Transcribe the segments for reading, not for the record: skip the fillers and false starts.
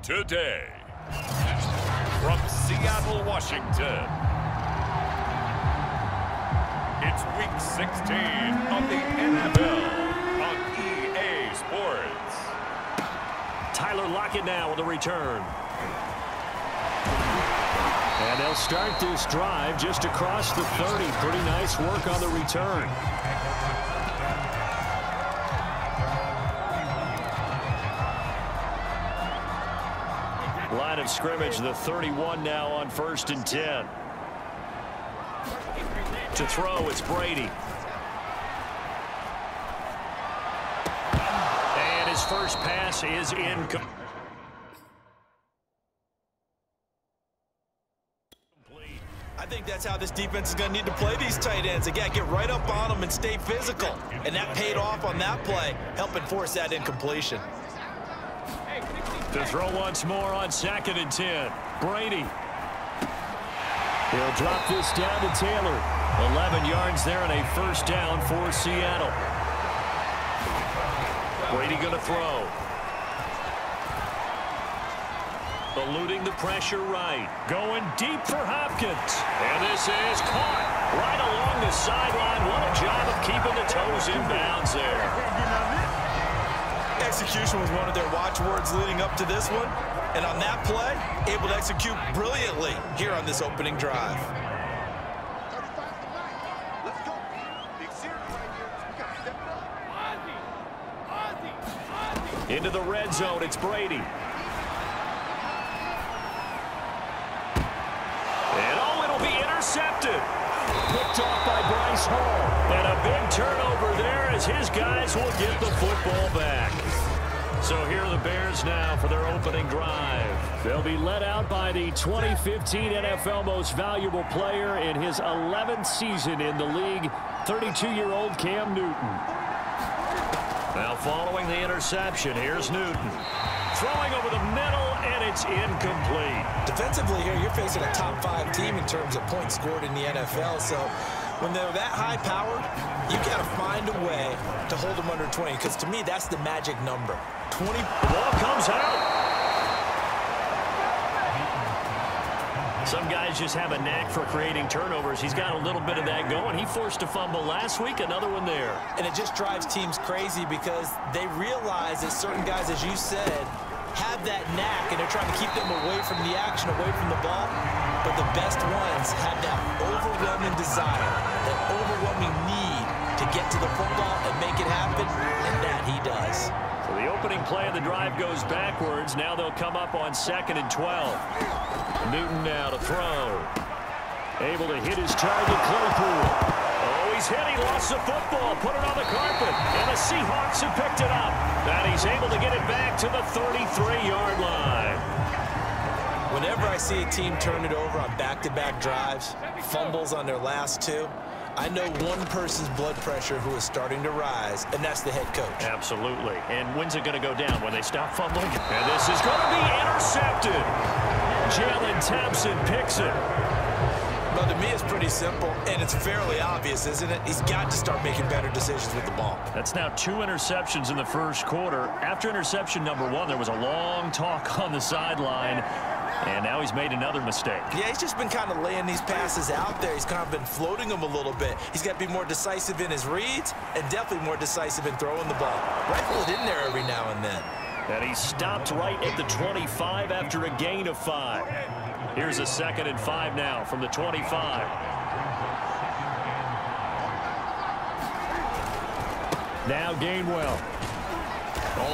today. From Seattle, Washington, it's Week 16 of the NFL on EA Sports. Tyler Lockett now with the return. And they'll start this drive just across the 30. Pretty nice work on the return. Line of scrimmage, the 31 now on 1st and 10. To throw, it's Brady. And his first pass is incomplete. I think that's how this defense is going to need to play these tight ends. Again, get right up on them and stay physical. And that paid off on that play, helping force that incompletion. To throw once more on 2nd and 10. Brady. He'll drop this down to Taylor. 11 yards there and a first down for Seattle. Brady going to throw. Eluding the pressure right. Going deep for Hopkins. And this is caught right along the sideline. What a job of keeping the toes in bounds there. Execution was one of their watchwords leading up to this one. And on that play, able to execute brilliantly here on this opening drive. Into the red zone, it's Brady. And oh, it'll be intercepted. Picked off by Bryce Hall. And a big turnover there as his guys will get the football back. So here are the Bears now for their opening drive. They'll be led out by the 2015 NFL Most Valuable Player in his 11th season in the league, 32-year-old Cam Newton. Now following the interception, here's Newton. Throwing over the middle, and it's incomplete. Defensively here, you're facing a top 5 team in terms of points scored in the NFL. So when they're that high-powered, you got to find a way to hold them under 20, because to me, that's the magic number. 20. The ball comes out. Some guys just have a knack for creating turnovers. He's got a little bit of that going. He forced a fumble last week, another one there. And it just drives teams crazy because they realize that certain guys, as you said, have that knack, and they're trying to keep them away from the action, away from the ball. But the best ones have that overwhelming desire, that overwhelming need to get to the football and make it happen, and that he does. So the opening play of the drive goes backwards. Now they'll come up on 2nd and 12. Newton now to throw. Able to hit his target, Claypool. Oh, he's hit. He lost the football. Put it on the carpet. And the Seahawks have picked it up. And he's able to get it back to the 33-yard line. Whenever I see a team turn it over on back-to-back drives, fumbles on their last 2, I know one person's blood pressure who is starting to rise, and that's the head coach. Absolutely. And when's it going to go down? When they stop fumbling? And this is going to be intercepted. Jalen Thompson picks it. Well, to me, it's pretty simple, and it's fairly obvious, isn't it? He's got to start making better decisions with the ball. That's now 2 interceptions in the first quarter. After interception number 1, there was a long talk on the sideline, and now he's made another mistake. Yeah, he's just been kind of laying these passes out there. He's kind of been floating them a little bit. He's got to be more decisive in his reads and definitely more decisive in throwing the ball. Rifle it in there every now and then. And he stopped right at the 25 after a gain of 5. Here's a 2nd and 5 now from the 25. Now Gainwell.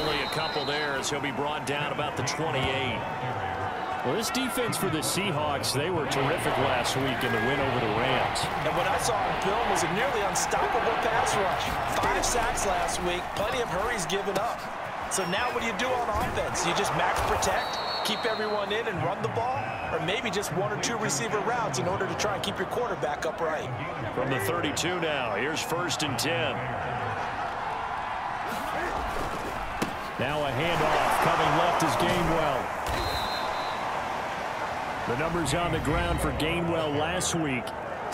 Only a couple there as he'll be brought down about the 28. Well, this defense for the Seahawks, they were terrific last week in the win over the Rams. And what I saw on film was a nearly unstoppable pass rush. 5 sacks last week, plenty of hurries given up. So now what do you do on offense? You just max protect, keep everyone in and run the ball, or maybe just 1 or 2 receiver routes in order to try and keep your quarterback upright. From the 32 now, here's 1st and 10. Now a handoff coming left is Gainwell. The numbers on the ground for Gainwell last week.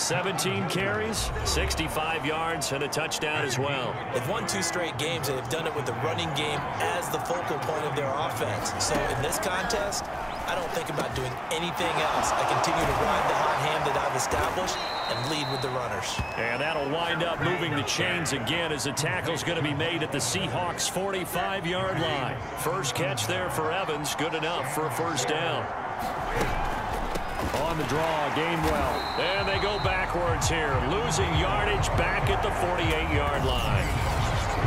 17 carries, 65 yards, and a touchdown as well. They've won 2 straight games, and they've done it with the running game as the focal point of their offense. So in this contest, I don't think about doing anything else. I continue to ride the hot hand that I've established and lead with the runners. And that'll wind up moving the chains again as the tackle's going to be made at the Seahawks 45-yard line. First catch there for Evans, good enough for a first down. On the draw, Gainwell. And they go backwards here, losing yardage back at the 48-yard line.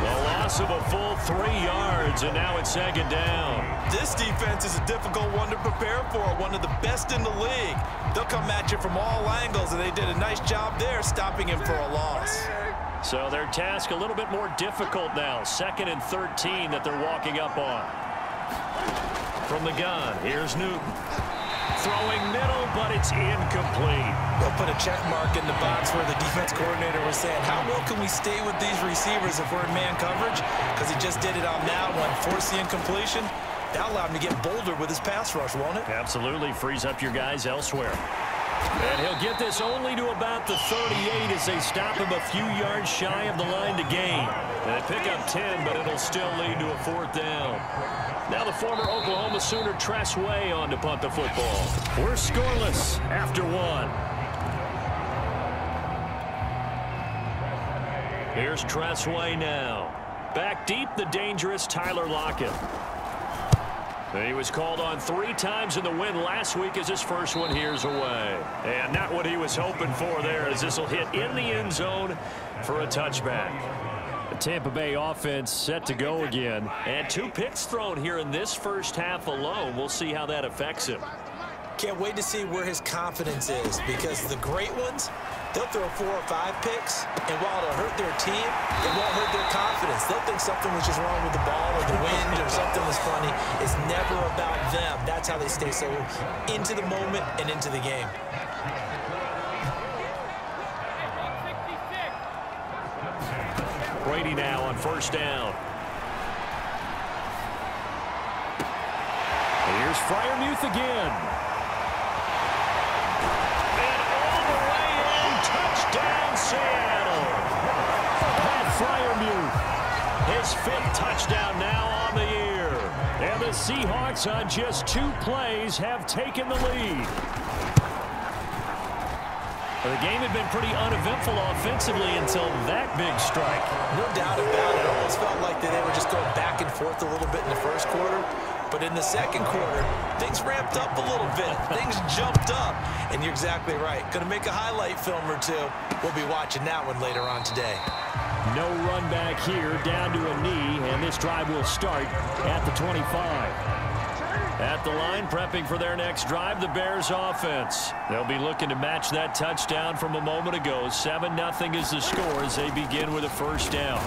A loss of a full 3 yards, and now it's second down. This defense is a difficult one to prepare for, one of the best in the league. They'll come at you from all angles, and they did a nice job there stopping him for a loss. So their task a little bit more difficult now. 2nd and 13 that they're walking up on. From the gun, here's Newton. Throwing middle, but it's incomplete. They'll put a check mark in the box where the defense coordinator was saying, how well can we stay with these receivers if we're in man coverage? Because he just did it on that one, force the incompletion. That'll allow him to get bolder with his pass rush, won't it? Absolutely, frees up your guys elsewhere. And he'll get this only to about the 38 as they stop him a few yards shy of the line to gain. And they pick up 10, but it'll still lead to a 4th down. Now the former Oklahoma Sooner Tress Way on to punt the football. We're scoreless after 1. Here's Tress Way now. Back deep, the dangerous Tyler Lockett. He was called on 3 times in the win last week as his first one here's away. And not what he was hoping for there as this will hit in the end zone for a touchback. The Tampa Bay offense set to go again. And 2 picks thrown here in this first half alone. We'll see how that affects him. Can't wait to see where his confidence is, because the great ones, they'll throw 4 or 5 picks, and while it'll hurt their team, it won't hurt their confidence. They'll think something was just wrong with the ball or the wind or something was funny. It's never about them. That's how they stay so into the moment and into the game. Brady now on first down. Here's Freiermuth again. And all the way in, touchdown Seattle. Pat Freiermuth, his 5th touchdown now on the year. And the Seahawks on just 2 plays have taken the lead. The game had been pretty uneventful offensively until that big strike. No doubt about it. It almost felt like they were just going back and forth a little bit in the first quarter. But in the second quarter, things ramped up a little bit. Things jumped up. And you're exactly right. Going to make a highlight film or 2. We'll be watching that one later on today. No run back here, down to a knee, and this drive will start at the 25. At the line, prepping for their next drive, the Bears offense. They'll be looking to match that touchdown from a moment ago. 7-0 is the score as they begin with a first down.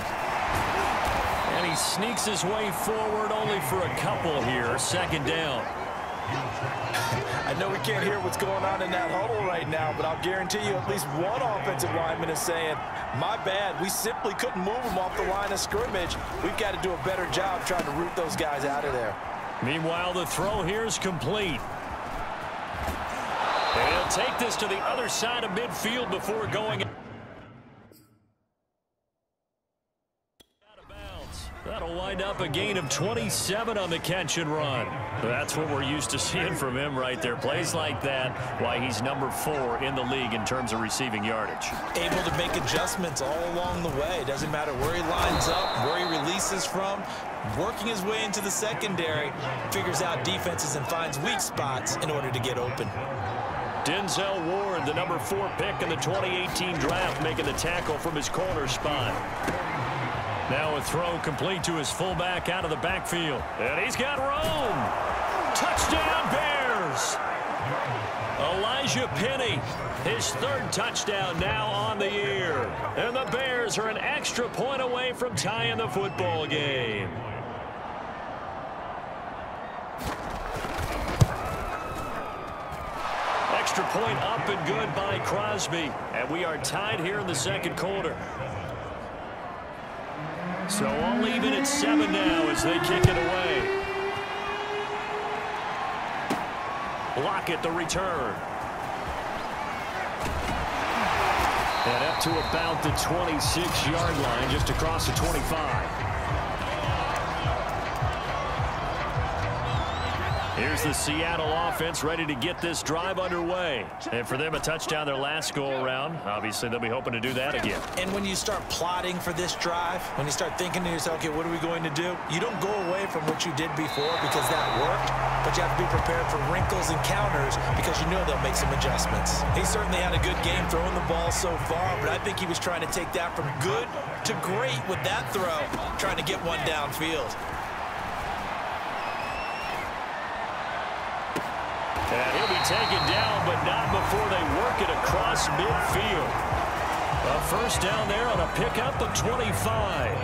And he sneaks his way forward only for a couple here. Second down. I know we can't hear what's going on in that huddle right now, but I'll guarantee you at least one offensive lineman is saying, my bad, we simply couldn't move them off the line of scrimmage. We've got to do a better job trying to root those guys out of there. Meanwhile, the throw here is complete. And he'll take this to the other side of midfield before going out of bounds. That'll wind up a gain of 27 on the catch and run. That's what we're used to seeing from him right there. Plays like that, why he's number 4 in the league in terms of receiving yardage. Able to make adjustments all along the way. Doesn't matter where he lines up, where he releases from. Working his way into the secondary, figures out defenses and finds weak spots in order to get open. Denzel Ward, the number 4 pick in the 2018 draft, making the tackle from his corner spot. Now a throw complete to his fullback out of the backfield. And he's got room. Touchdown Bears. Elijah Penny, his 3rd touchdown now on the year. And the Bears are an extra point away from tying the football game. Extra point up and good by Crosby. And we are tied here in the second quarter. So all even at 7 now as they kick it away. Lockett the return. And up to about the 26-yard line, just across the 25. Here's the Seattle offense ready to get this drive underway. And for them, a touchdown their last go-around. Obviously, they'll be hoping to do that again. And when you start plotting for this drive, when you start thinking to yourself, okay, what are we going to do? You don't go away from what you did before because that worked, but you have to be prepared for wrinkles and counters because you know they'll make some adjustments. He certainly had a good game throwing the ball so far, but I think he was trying to take that from good to great with that throw, trying to get one downfield. And he'll be taken down, but not before they work it across midfield. A first down there on a pickup of 25.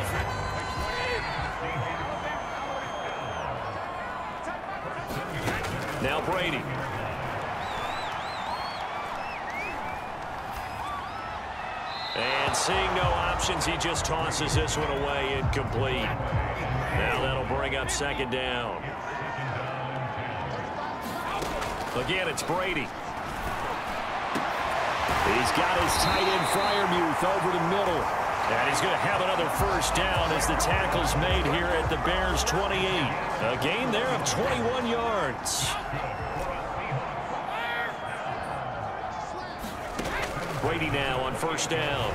Now Brady. And seeing no options, he just tosses this one away, incomplete. Now that'll bring up second down. Again, it's Brady. He's got his tight end Freiermuth over the middle. And he's going to have another first down as the tackle's made here at the Bears' 28. A gain there of 21 yards. Brady now on first down.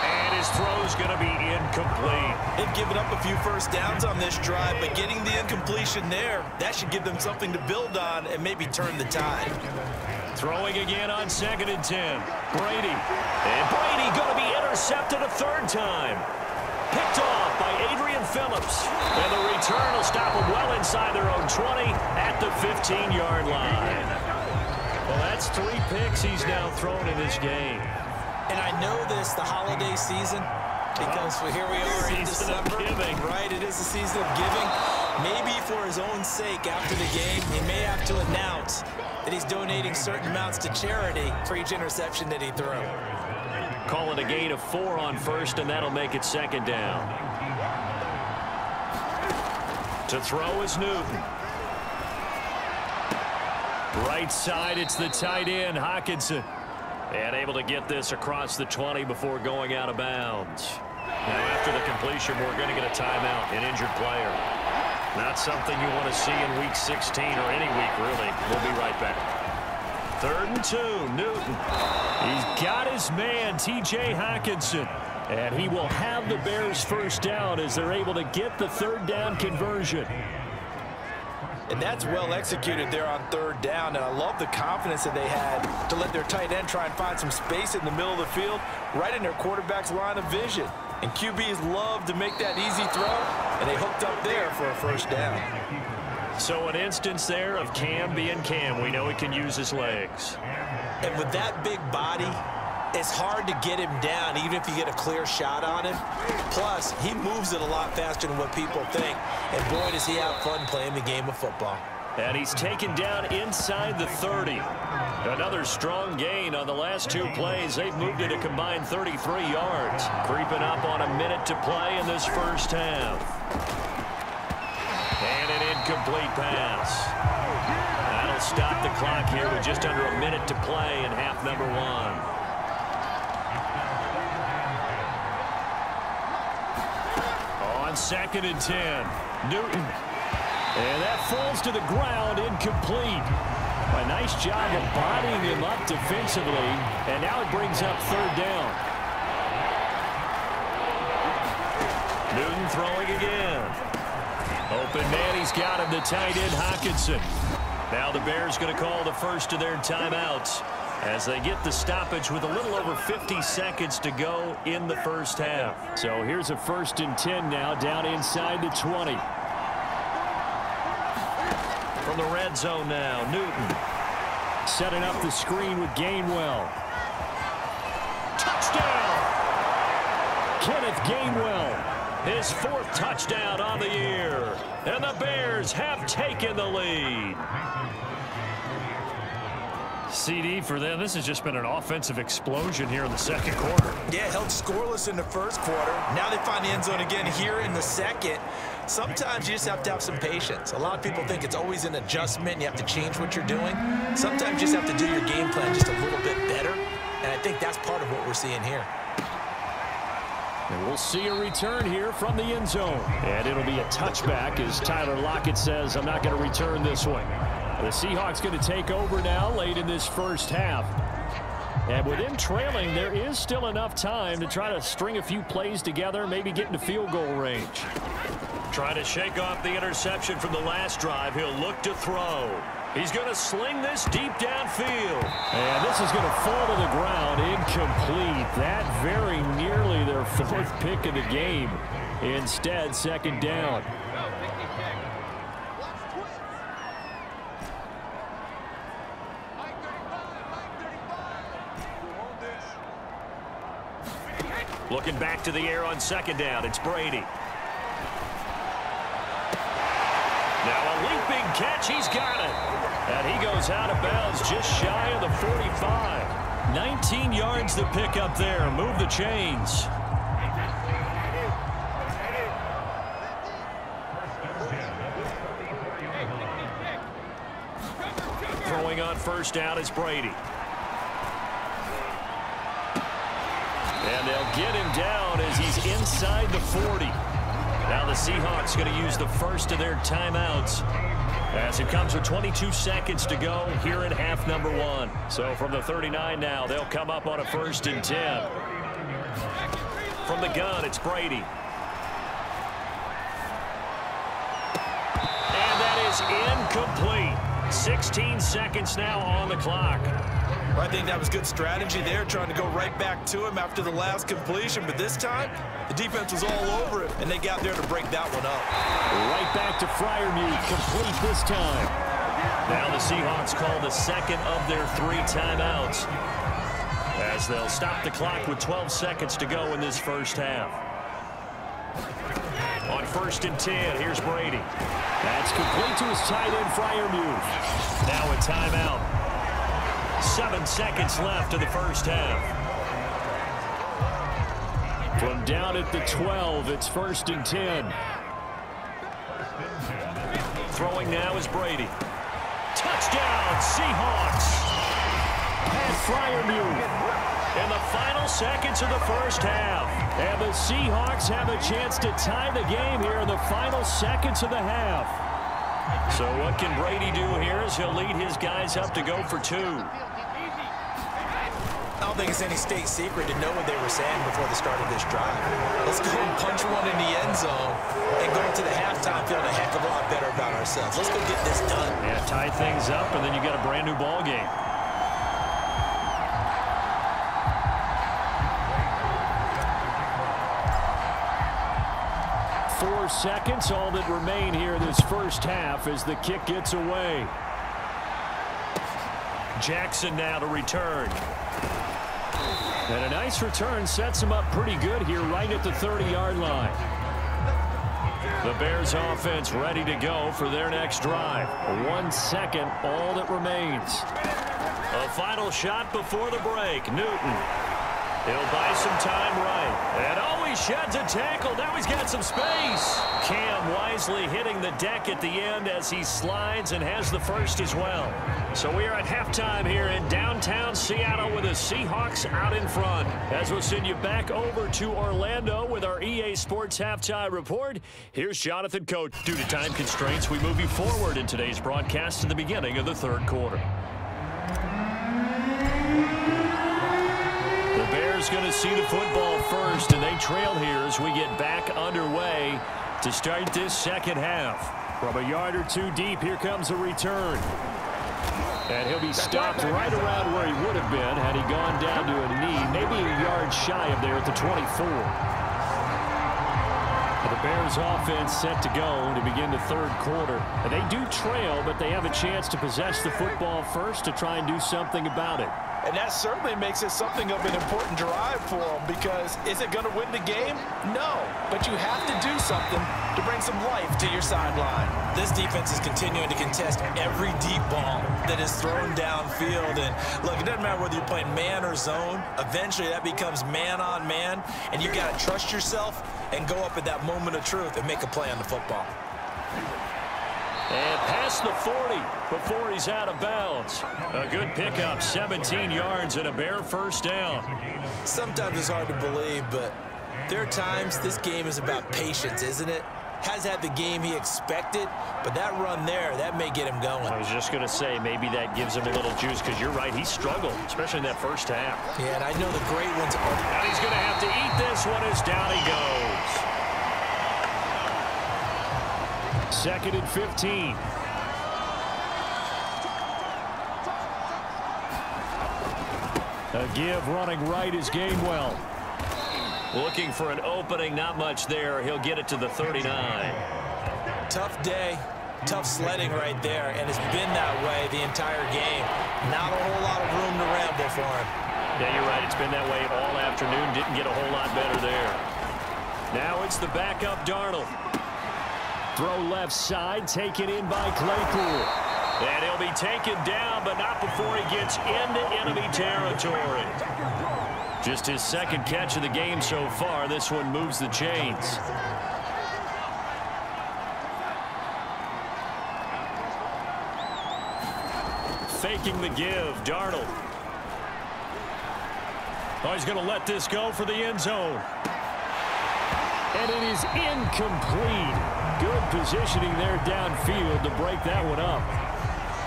And his throw's going to be incomplete. They've given up a few first downs on this drive, but getting the incompletion there, that should give them something to build on and maybe turn the tide. Throwing again on 2nd and 10. Brady. And Brady going to be intercepted a third time. Picked off by Adrian Phillips. And the return will stop them well inside their own 20 at the 15-yard line. Well, that's 3 picks he's now thrown in this game. And I know this, the holiday season, because here we are in December. Right, it is the season of giving. Maybe for his own sake after the game, he may have to announce that he's donating certain amounts to charity for each interception that he threw. Call it a gain of 4 on first, and that'll make it second down. To throw is Newton. Right side, it's the tight end, Hockenson. And able to get this across the 20 before going out of bounds. Now, after the completion, we're going to get a timeout, an injured player. Not something you want to see in Week 16 or any week, really. We'll be right back. 3rd and 2, Newton. He's got his man, T.J. Hockenson. And he will have the Bears' first down as they're able to get the 3rd down conversion. And that's well executed there on 3rd down. And I love the confidence that they had to let their tight end try and find some space in the middle of the field, right in their quarterback's line of vision. And QBs love to make that easy throw, and they hooked up there for a first down. So an instance there of Cam being Cam. We know he can use his legs. And with that big body, it's hard to get him down, even if you get a clear shot on him. Plus, he moves it a lot faster than what people think. And boy, does he have fun playing the game of football. And he's taken down inside the 30. Another strong gain on the last 2 plays. They've moved it a combined 33 yards. Creeping up on a minute to play in this first half. And an incomplete pass. That'll stop the clock here with just under a minute to play in half number 1. On 2nd and 10, Newton. And that falls to the ground, incomplete. A nice job of bodying him up defensively, and now it brings up 3rd down. Newton throwing again. Open man, he's got him, the tight end Hockenson. Now the Bears going to call the first of their timeouts as they get the stoppage with a little over 50 seconds to go in the first half. So here's a 1st and 10 now, down inside the 20. From the red zone now, Newton setting up the screen with Gainwell. Touchdown! Kenneth Gainwell, his 4th touchdown on the year. And the Bears have taken the lead. CD for them. This has just been an offensive explosion here in the second quarter. Yeah, held scoreless in the first quarter. Now they find the end zone again here in the second. Sometimes you just have to have some patience. A lot of people think it's always an adjustment. You have to change what you're doing. Sometimes you just have to do your game plan just a little bit better. And I think that's part of what we're seeing here. And we'll see a return here from the end zone. And it'll be a touchback as Tyler Lockett says, I'm not going to return this one. The Seahawks going to take over now late in this first half. And with them trailing, there is still enough time to try to string a few plays together, maybe get into field goal range. Trying to shake off the interception from the last drive. He'll look to throw. He's going to sling this deep downfield. And this is going to fall to the ground incomplete. That very nearly their fourth pick of the game. Instead, second down. Looking back to the air on second down. It's Brady. Now a leaping catch. He's got it. And he goes out of bounds just shy of the 45. 19 yards to pick up there. Move the chains. Throwing on first down is Brady. And they'll get him down as he's inside the 40. Now the Seahawks going to use the first of their timeouts as it comes with 22 seconds to go here in half number one. So from the 39 now, they'll come up on a 1st and 10. From the gun, it's Brady. And that is incomplete. 16 seconds now on the clock. I think that was good strategy there, trying to go right back to him after the last completion. But this time, the defense was all over it, and they got there to break that one up. Right back to Freiermuth, complete this time. Now the Seahawks call the second of their 3 timeouts as they'll stop the clock with 12 seconds to go in this first half. On 1st and 10, here's Brady. That's complete to his tight end, Freiermuth. Now a timeout. 7 seconds left in the first half. From down at the 12, it's 1st and 10. Throwing now is Brady. Touchdown, Seahawks. Pat Freiermuth in the final seconds of the first half. And the Seahawks have a chance to tie the game here in the final seconds of the half. So what can Brady do here as he'll lead his guys up to go for 2. I don't think it's any state secret to know what they were saying before the start of this drive. Let's go and punch one in the end zone and go into the halftime feeling a heck of a lot better about ourselves. Let's go get this done. Yeah, tie things up, and then you got a brand new ball game. Four seconds, all that remain here in this first half as the kick gets away. Jackson now to return. And a nice return sets him up pretty good here right at the 30-yard line. The Bears offense ready to go for their next drive. 1 second, all that remains. A final shot before the break. Newton. He'll buy some time right. And oh, he sheds a tackle. Now he's got some space. Cam wisely hitting the deck at the end as he slides and has the first as well. So we are at halftime here in downtown Seattle with the Seahawks out in front. As we'll send you back over to Orlando with our EA Sports Halftime Report. Here's Jonathan Coach. Due to time constraints, we move you forward in today's broadcast to the beginning of the third quarter. The Bears going to see the football first, and they trail here as we get back underway to start this second half. From a yard or 2 deep, here comes a return. And he'll be stopped right around where he would have been had he gone down to a knee, maybe a yard shy of there at the 24. The Bears offense set to go to begin the third quarter. And they do trail, but they have a chance to possess the football first to try and do something about it. And that certainly makes it something of an important drive for them, because is it going to win the game? No. But you have to do something to bring some life to your sideline. This defense is continuing to contest every deep ball that is thrown downfield. And look, it doesn't matter whether you're playing man or zone. Eventually that becomes man on man, and you got to trust yourself and go up at that moment of truth and make a play on the football. And past the 40 before he's out of bounds. A good pickup, 17 yards and a bare first down. Sometimes it's hard to believe, but there are times this game is about patience, isn't it? Has had the game he expected, but that run there, that may get him going. I was just going to say, maybe that gives him a little juice, because you're right, he struggled, especially in that first half. Yeah, and I know the great ones are. And he's going to have to eat this one as down he goes. 2nd and 15. A give running right is Gainwell. Looking for an opening, not much there. He'll get it to the 39. Tough day, tough sledding right there, and it's been that way the entire game. Not a whole lot of room to ramble for him. Yeah, you're right. It's been that way all afternoon. Didn't get a whole lot better there. Now it's the backup Darnold. Throw left side, taken in by Claypool. And he'll be taken down, but not before he gets into enemy territory. Just his second catch of the game so far. This one moves the chains. Faking the give, Darnold. Oh, he's going to let this go for the end zone. And it is incomplete. Good positioning there downfield to break that one up.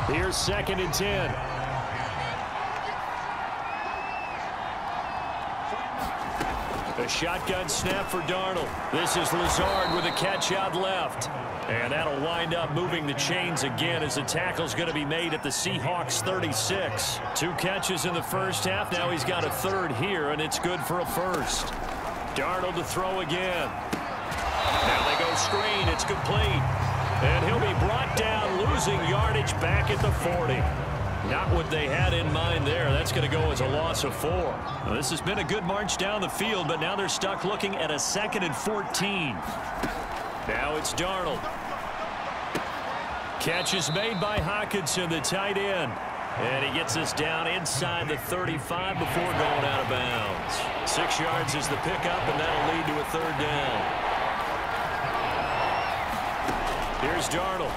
Here's 2nd and 10. A shotgun snap for Darnold. This is Lazard with a catch out left. And that'll wind up moving the chains again as the tackle's going to be made at the Seahawks 36. 2 catches in the first half. Now he's got a third here, and it's good for a first. Darnold to throw again. Now they go screen. It's complete. And he'll be brought down, losing yardage back at the 40. Not what they had in mind there. That's going to go as a loss of 4. Now, this has been a good march down the field, but now they're stuck looking at a 2nd and 14. Now it's Darnold. Catch is made by Hockenson, the tight end. And he gets us down inside the 35 before going out of bounds. 6 yards is the pickup, and that'll lead to a third down. Here's Darnold.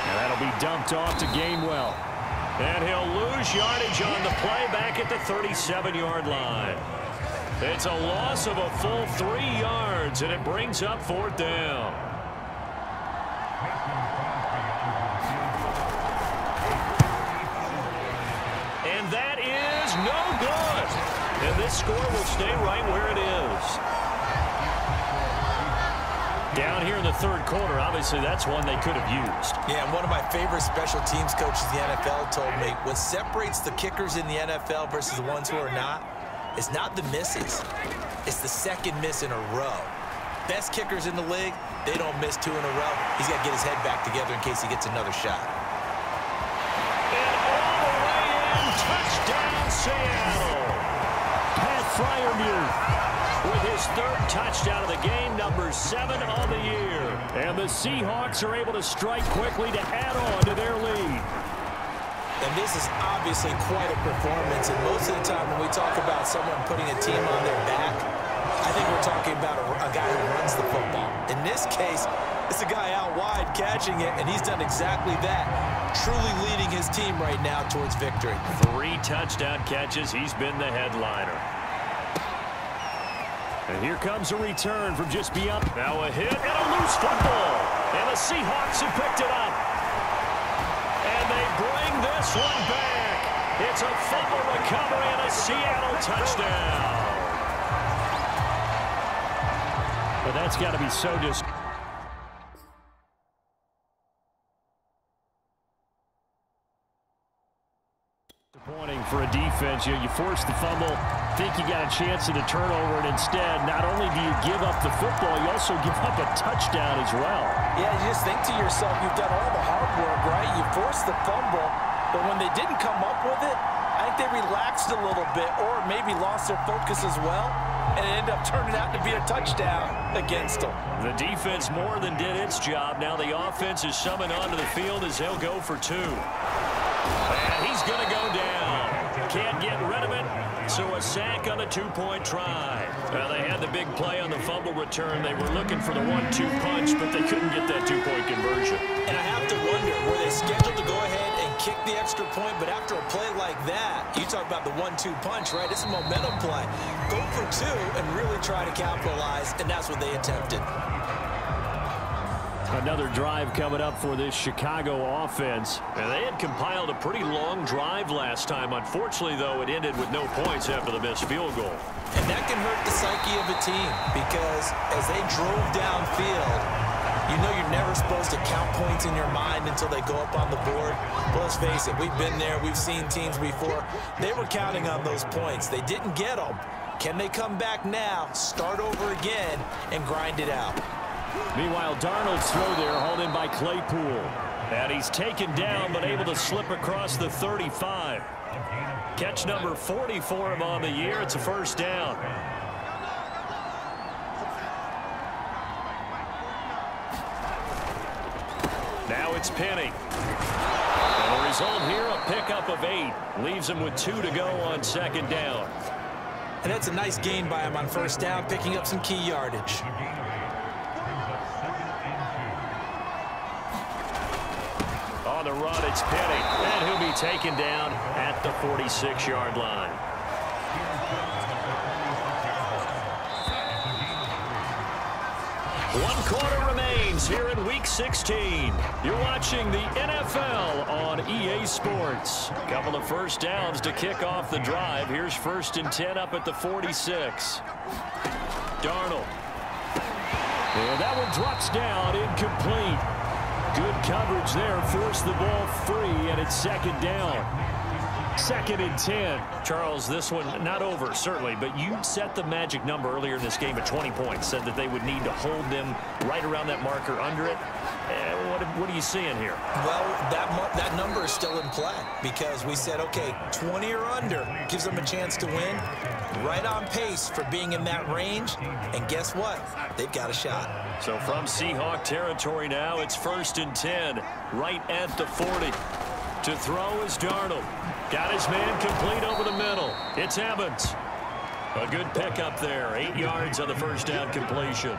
And that'll be dumped off to Gainwell. And he'll lose yardage on the play back at the 37-yard line. It's a loss of a full 3 yards, and it brings up 4th down. And that is no good. And this score will stay right where it is. Down here in the 3rd quarter, obviously that's one they could have used. Yeah, and one of my favorite special teams coaches in the NFL told me, what separates the kickers in the NFL versus the ones who are not, is not the misses. It's the second miss in a row. Best kickers in the league, they don't miss 2 in a row. He's got to get his head back together in case he gets another shot. And all the way in, touchdown Seattle. Pat Freiermuth with his 3rd touchdown of the game, number 7 on the year. And the Seahawks are able to strike quickly to add on to their lead. And this is obviously quite a performance. And most of the time when we talk about someone putting a team on their back, I think we're talking about a guy who runs the football. In this case, it's a guy out wide catching it, and he's done exactly that, truly leading his team right now towards victory. 3 touchdown catches. He's been the headliner. And here comes a return from just beyond. Now a hit and a loose football. And the Seahawks have picked it up. And they bring this one back. It's a fumble recovery and a Seattle touchdown. But that's got to be so disappointing for a defense. You force the fumble, think you got a chance at a turnover, and instead, not only do you give up the football, you also give up a touchdown as well. Yeah, you just think to yourself, you've done all the hard work, right? You forced the fumble, but when they didn't come up with it, they relaxed a little bit or maybe lost their focus as well, and it ended up turning out to be a touchdown against them. The defense more than did its job. Now the offense is summoned onto the field as he'll go for 2. And he's going to go down. Can't get rid of it, so a sack on the 2-point try. Well, they had the big play on the fumble return. They were looking for the 1-2 punch, but they couldn't get that 2-point conversion. And I have to wonder, were they scheduled to go ahead and kick the extra point, but after a play like that, you talk about the 1-2 punch, right? It's a momentum play. Go for 2 and really try to capitalize, and that's what they attempted. Another drive coming up for this Chicago offense. And they had compiled a pretty long drive last time. Unfortunately, though, it ended with no points after the missed field goal. And that can hurt the psyche of a team because as they drove downfield, you know you're never supposed to count points in your mind until they go up on the board. But let's face it, we've been there. We've seen teams before. They were counting on those points. They didn't get them. Can they come back now, start over again, and grind it out? Meanwhile, Darnold's throw there hauled in by Claypool. And he's taken down but able to slip across the 35. Catch number 40 for him on the year. It's a first down. Now it's Penny. And the result here, a pickup of 8. Leaves him with 2 to go on second down. And that's a nice gain by him on first down, picking up some key yardage. On the run, it's Penny. And he'll be taken down at the 46-yard line. One quarter remains here in Week 16. You're watching the NFL on EA Sports. Couple of first downs to kick off the drive. Here's 1st and 10 up at the 46. Darnold. And that one drops down, incomplete. Good coverage there, forced the ball free, and it's second down. 2nd and 10. Charles, this one not over, certainly, but you set the magic number earlier in this game at 20 points, said that they would need to hold them right around that marker under it. What are you seeing here? Well, that number is still in play because we said, okay, 20 or under gives them a chance to win. Right on pace for being in that range, and guess what? They've got a shot. So from Seahawk territory now, it's 1st and 10, right at the 40. To throw is Darnold. Got his man complete over the middle. It's Evans. A good pickup there. 8 yards on the first down completion.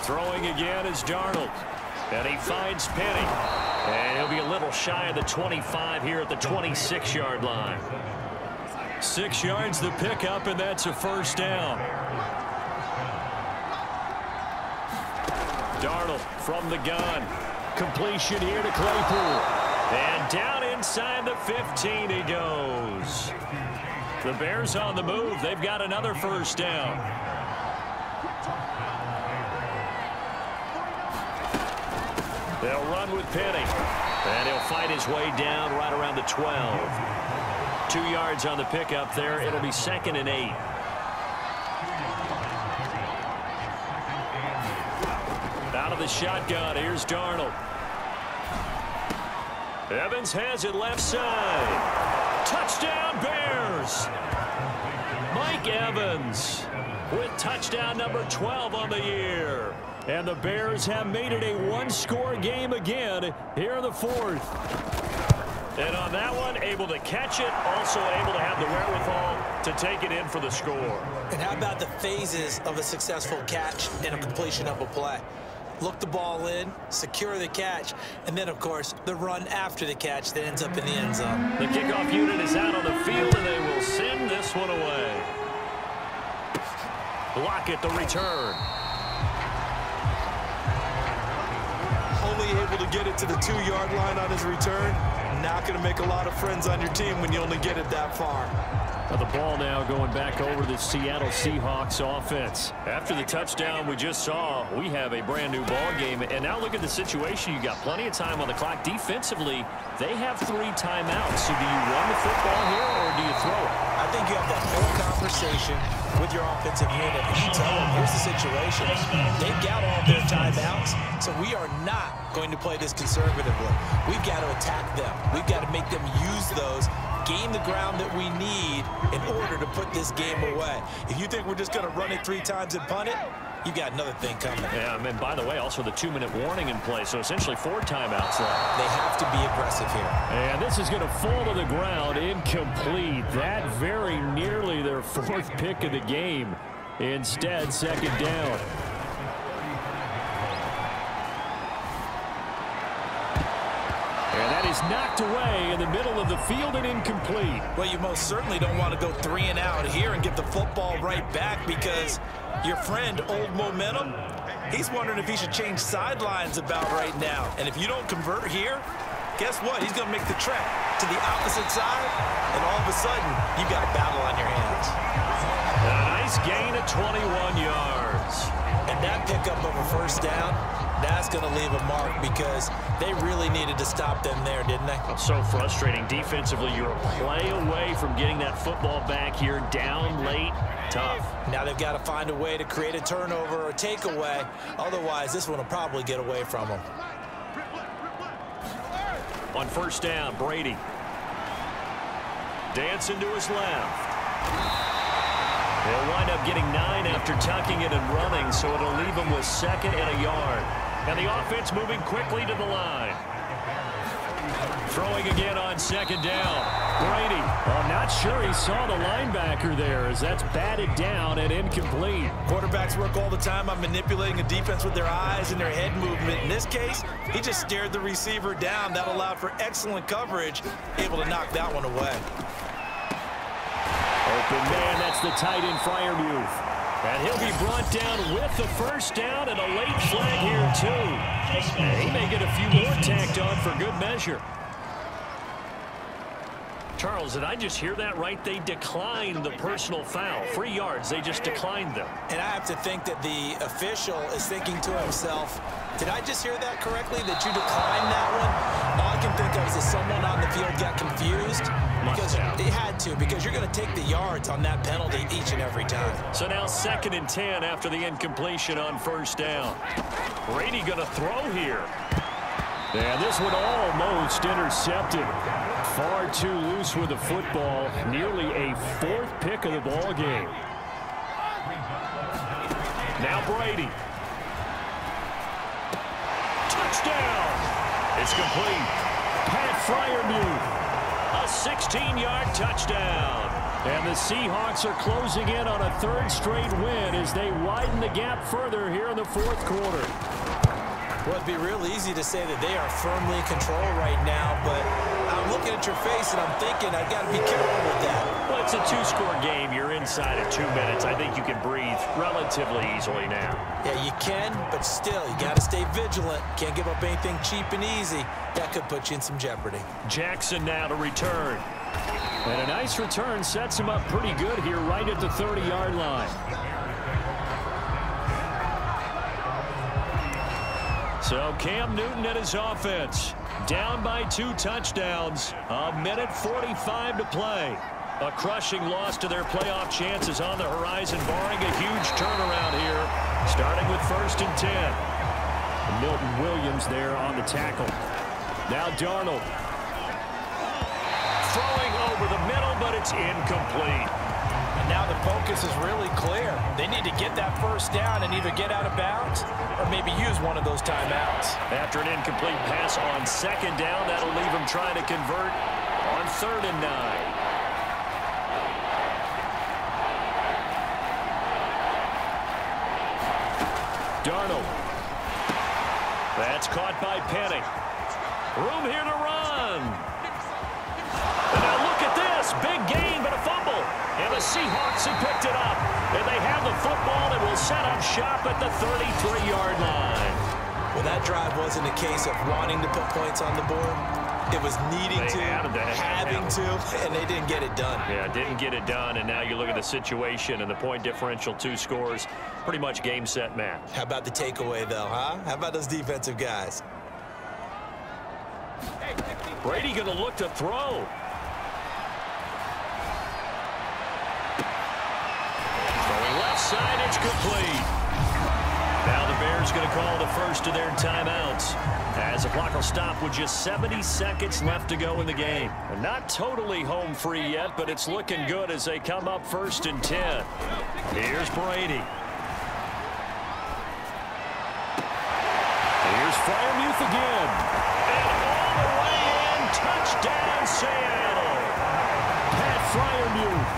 Throwing again is Darnold. And he finds Penny. And he'll be a little shy of the 25 here at the 26-yard line. 6 yards the pickup, and that's a first down. Darnold from the gun. Completion here to Claypool. And down inside the 15 he goes. The Bears on the move. They've got another first down. They'll run with Penny. And he'll fight his way down right around the 12. 2 yards on the pickup there. It'll be 2nd and 8. Out of the shotgun, here's Darnold. Evans has it left side. Touchdown, Bears! Mike Evans with touchdown number 12 on the year. And the Bears have made it a one-score game again here in the 4th. And on that one, able to catch it, also able to have the wherewithal to take it in for the score. And how about the phases of a successful catch and a completion of a play? Look the ball in, secure the catch, and then, of course, the run after the catch that ends up in the end zone. The kickoff unit is out on the field, and they will send this one away. Lockett, the return. Only able to get it to the 2-yard line on his return. Not going to make a lot of friends on your team when you only get it that far. The ball now going back over the Seattle Seahawks offense. After the touchdown we just saw, we have a brand new ball game. And now look at the situation. You got plenty of time on the clock. Defensively, they have 3 timeouts. So do you run the football here or do you throw it? I think you have that whole conversation with your offensive unit and you tell them, here's the situation. They've got all their timeouts, so we are not going to play this conservatively. We've got to attack them. We've got to make them use those, gain the ground that we need in order to put this game away. If you think we're just going to run it 3 times and punt it, you got another thing coming. Yeah, and by the way, also the 2-minute warning in play, so essentially 4 timeouts left. They have to be aggressive here. And this is going to fall to the ground, incomplete. That very nearly their 4th pick of the game. Instead, 2nd down. And that is knocked away in the middle of the field and incomplete. Well, you most certainly don't want to go 3 and out here and get the football right back because your friend, Old Momentum, he's wondering if he should change sidelines about right now. And if you don't convert here, guess what? He's going to make the trek to the opposite side, and all of a sudden, you've got a battle on your hands. A nice gain of 21 yards. And that pickup of a 1st down, that's going to leave a mark because they really needed to stop them there, didn't they? So frustrating. Defensively, you're a play away from getting that football back here, down late. Tough. Now they've got to find a way to create a turnover or a takeaway. Otherwise, this one will probably get away from them. On 1st down, Brady. Dancing to his left. They'll wind up getting 9 after tucking it and running, so it'll leave them with 2nd and a yard. And the offense moving quickly to the line. Throwing again on 2nd down. Brady. I'm not sure he saw the linebacker there as that's batted down and incomplete. Quarterbacks work all the time on manipulating a defense with their eyes and their head movement. In this case, he just stared the receiver down. That allowed for excellent coverage, able to knock that one away. Open man, that's the tight end Freiermuth. And he'll be brought down with the 1st down and a late flag here too. And he may get a few more tacked on for good measure. Charles, did I just hear that right? They declined the personal foul. 3 yards, they just declined them. And I have to think that the official is thinking to himself, did I just hear that correctly, that you declined that one? All I can think of is that someone on the field got confused. Because they had to, because you're going to take the yards on that penalty each and every time. So now 2nd and 10 after the incompletion on 1st down. Brady going to throw here. And this one almost intercepted. Far too loose with the football. Nearly a 4th pick of the ball game. Now Brady. Touchdown. It's complete. Pat Freiermuth. A 16-yard touchdown. And the Seahawks are closing in on a 3rd straight win as they widen the gap further here in the 4th quarter. Well, it'd be real easy to say that they are firmly in control right now, but I'm looking at your face and I'm thinking I've got to be careful with that. Well, it's a 2-score game. You're inside of 2 minutes. I think you can breathe relatively easily now. Yeah, you can, but still, you got to stay vigilant. Can't give up anything cheap and easy. That could put you in some jeopardy. Jackson now to return. And a nice return sets him up pretty good here right at the 30-yard line. So Cam Newton and his offense down by 2 touchdowns. 1:45 to play. A crushing loss to their playoff chances on the horizon, barring a huge turnaround here, starting with 1st and 10. And Milton Williams there on the tackle. Now Darnold. Throwing over the middle, but it's incomplete. And now the focus is really clear. They need to get that 1st down and either get out of bounds or maybe use one of those timeouts. After an incomplete pass on 2nd down, that'll leave them trying to convert on 3rd and 9. Darnold. That's caught by Penny. Room here to run. And now look at this. Big gain, but a fumble. And the Seahawks have picked it up. And they have the football and will set up shop at the 33-yard line. Well, that drive wasn't a case of wanting to put points on the board. It was needing to, having to, and they didn't get it done. Yeah, didn't get it done, and now you look at the situation and the point differential, 2 scores, pretty much game, set, match. How about the takeaway, though, huh? How about those defensive guys? Brady going to look to throw. inside. It's complete. Now the Bears going to call the first of their timeouts, as the clock will stop with just 70 seconds left to go in the game. Not totally home free yet, but it's looking good as they come up 1st and 10. Here's Brady. Here's Freiermuth again. And all the way in, touchdown Seattle. Pat Freiermuth,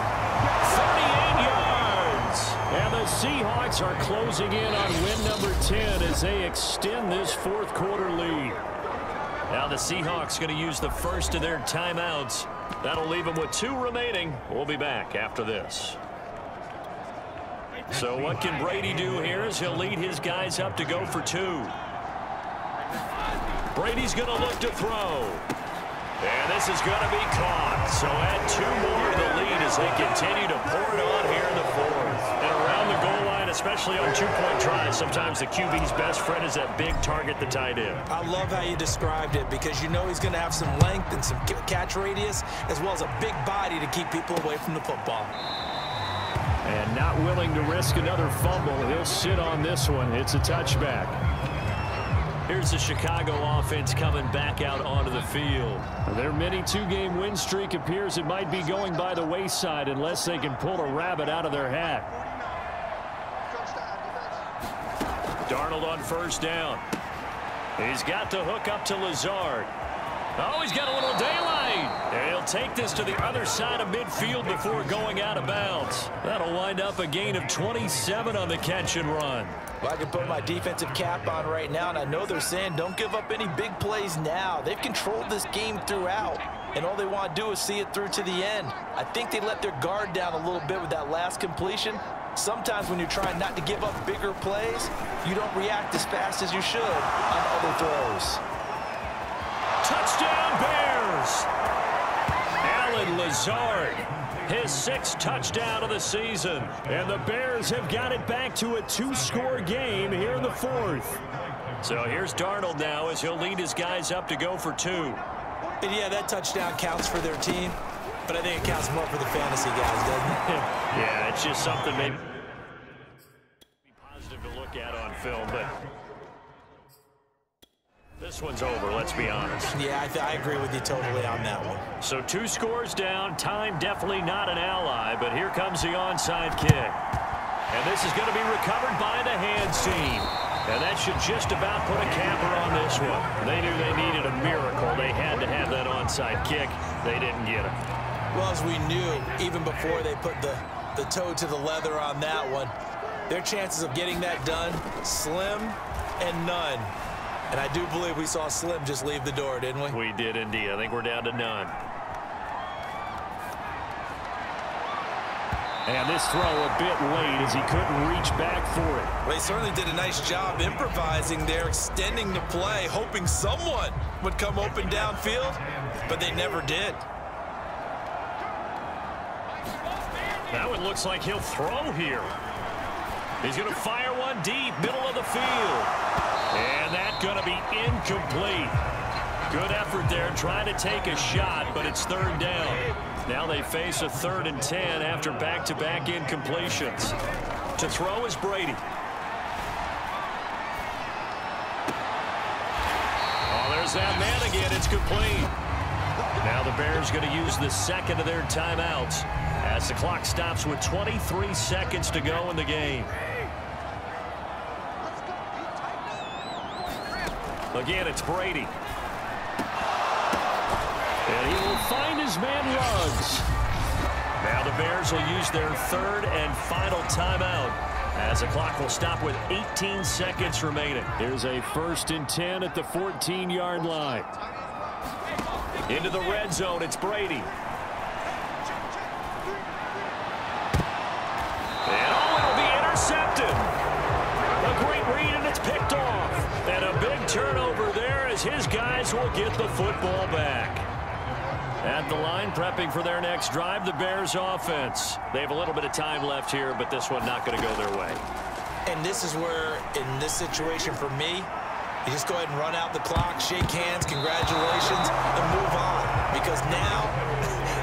38 yards. And the Seahawks are closing in on win number 10 as they extend this 4th quarter lead. Now the Seahawks going to use the first of their timeouts. That'll leave them with 2 remaining. We'll be back after this. So what can Brady do here as he'll lead his guys up to go for 2. Brady's going to look to throw. And this is going to be caught. So add 2 more to the lead as they continue to pour it on here in the 4th. And around the goal line, especially on 2-point tries, sometimes the QB's best friend is that big target, the tight end. I love how you described it, because you know he's going to have some length and some catch radius, as well as a big body to keep people away from the football. And not willing to risk another fumble, he'll sit on this one. It's a touchback. Here's the Chicago offense coming back out onto the field. Their mini 2-game win streak appears it might be going by the wayside unless they can pull a rabbit out of their hat. Darnold on 1st down. He's got the hook up to Lazard. Oh, he's got a little daylight. And he'll take this to the other side of midfield before going out of bounds. That'll wind up a gain of 27 on the catch and run. Well, I can put my defensive cap on right now, and I know they're saying don't give up any big plays now. They've controlled this game throughout, and all they want to do is see it through to the end. I think they let their guard down a little bit with that last completion. Sometimes when you're trying not to give up bigger plays, you don't react as fast as you should on other throws. Touchdown Bears! Allen Lazard, his 6th touchdown of the season. And the Bears have got it back to a 2-score game here in the 4th. So here's Darnold now as he'll lead his guys up to go for 2. And yeah, that touchdown counts for their team, but I think it counts more for the fantasy guys, doesn't it? Yeah, it's just something maybe positive to look at on film, but this one's over, let's be honest. Yeah, I agree with you totally on that one. So 2 scores down, time definitely not an ally, but here comes the onside kick. And this is going to be recovered by the hands team. And that should just about put a capper on this one. They knew they needed a miracle. They had to have that onside kick. They didn't get it. Well, as we knew, even before they put the toe to the leather on that one, their chances of getting that done, slim and none. And I do believe we saw Slim just leave the door, didn't we? We did indeed. I think we're down to none. And this throw a bit late as he couldn't reach back for it. Well, he certainly did a nice job improvising there, extending the play, hoping someone would come open downfield, but they never did. That one looks like he'll throw here. He's going to fire one deep, middle of the field. And that's going to be incomplete. Good effort there trying to take a shot, but it's 3rd down. Now they face a 3rd and 10 after back-to-back incompletions. To throw is Brady. Oh, there's that man again. It's complete. Now the Bears going to use the 2nd of their timeouts as the clock stops with 23 seconds to go in the game. Again, it's Brady. And he will find his man Ruggs. Now the Bears will use their 3rd and final timeout as the clock will stop with 18 seconds remaining. Here's a 1st and 10 at the 14-yard line. Into the red zone, it's Brady. And it'll be intercepted. A great read, and it's picked off. And a big turnover there as his guys will get the football back. At the line, prepping for their next drive, the Bears offense. They have a little bit of time left here, but this one not going to go their way. And this is where, in this situation for me, you just go ahead and run out the clock, shake hands, congratulations, and move on. Because now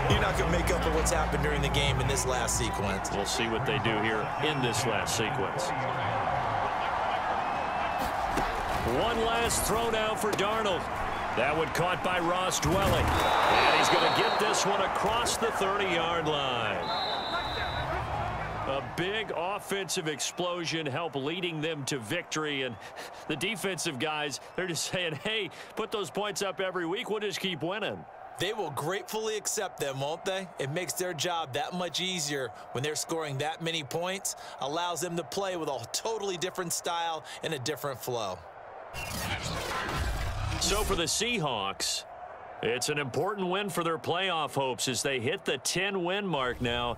You're not going to make up for what's happened during the game in this last sequence. We'll see what they do here in this last sequence. One last throw now for Darnold. That one caught by Ross Dwelling. And he's going to get this one across the 30-yard line. A big offensive explosion helped leading them to victory. And the defensive guys, they're just saying, hey, put those points up every week. We'll just keep winning. They will gratefully accept them, won't they? It makes their job that much easier when they're scoring that many points. Allows them to play with a totally different style and a different flow. So for the Seahawks, it's an important win for their playoff hopes as they hit the 10-win mark now